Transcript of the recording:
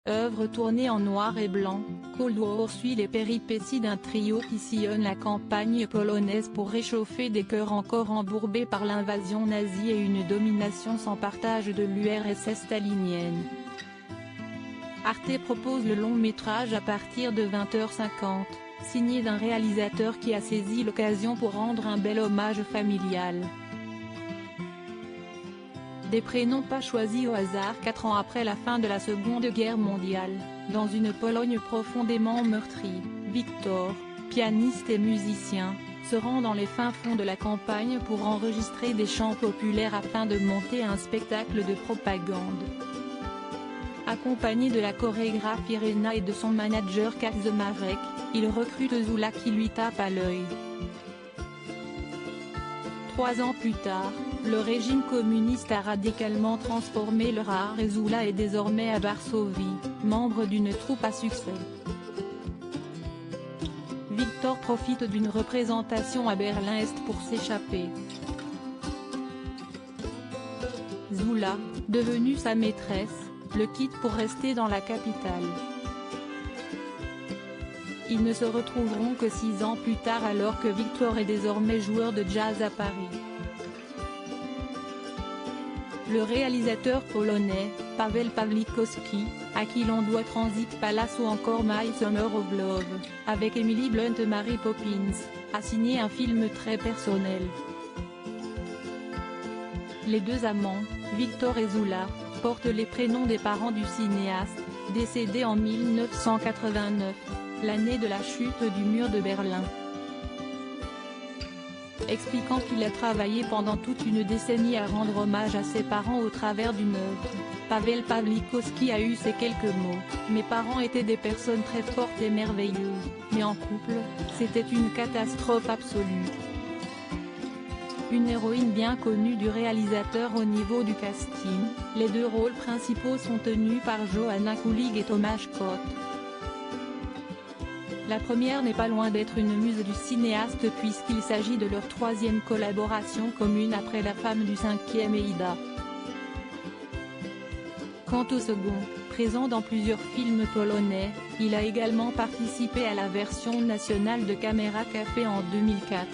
Œuvre tournée en noir et blanc, Cold War suit les péripéties d'un trio qui sillonne la campagne polonaise pour réchauffer des cœurs encore embourbés par l'invasion nazie et une domination sans partage de l'URSS stalinienne. Arte propose le long métrage à partir de 20h50, signé d'un réalisateur qui a saisi l'occasion pour rendre un bel hommage familial. Des prénoms pas choisis au hasard 4 ans après la fin de la Seconde Guerre mondiale, dans une Pologne profondément meurtrie, Wiktor, pianiste et musicien, se rend dans les fins fonds de la campagne pour enregistrer des chants populaires afin de monter un spectacle de propagande. Accompagné de la chorégraphe Irena et de son manager Kaczmarek, il recrute Zula qui lui tape à l'œil. 3 ans plus tard, le régime communiste a radicalement transformé le rare et Zula est désormais à Varsovie, membre d'une troupe à succès. Wiktor profite d'une représentation à Berlin-Est pour s'échapper. Zula, devenue sa maîtresse, le quitte pour rester dans la capitale. Ils ne se retrouveront que 6 ans plus tard alors que Wiktor est désormais joueur de jazz à Paris. Le réalisateur polonais, Paweł Pawlikowski, à qui l'on doit Transit Palace ou encore My Summer of Love, avec Emily Blunt et Mary Poppins, a signé un film très personnel. Les deux amants, Wiktor et Zula, portent les prénoms des parents du cinéaste, décédé en 1989, l'année de la chute du mur de Berlin. Expliquant qu'il a travaillé pendant toute une décennie à rendre hommage à ses parents au travers d'une œuvre, Paweł Pawlikowski a eu ces quelques mots: « Mes parents étaient des personnes très fortes et merveilleuses, mais en couple, c'était une catastrophe absolue. » Une héroïne bien connue du réalisateur au niveau du casting, les deux rôles principaux sont tenus par Joanna Kulig et Tomasz Kot. La première n'est pas loin d'être une muse du cinéaste puisqu'il s'agit de leur 3e collaboration commune après La femme du 5e et Ida. Quant au second, présent dans plusieurs films polonais, il a également participé à la version nationale de Caméra Café en 2004.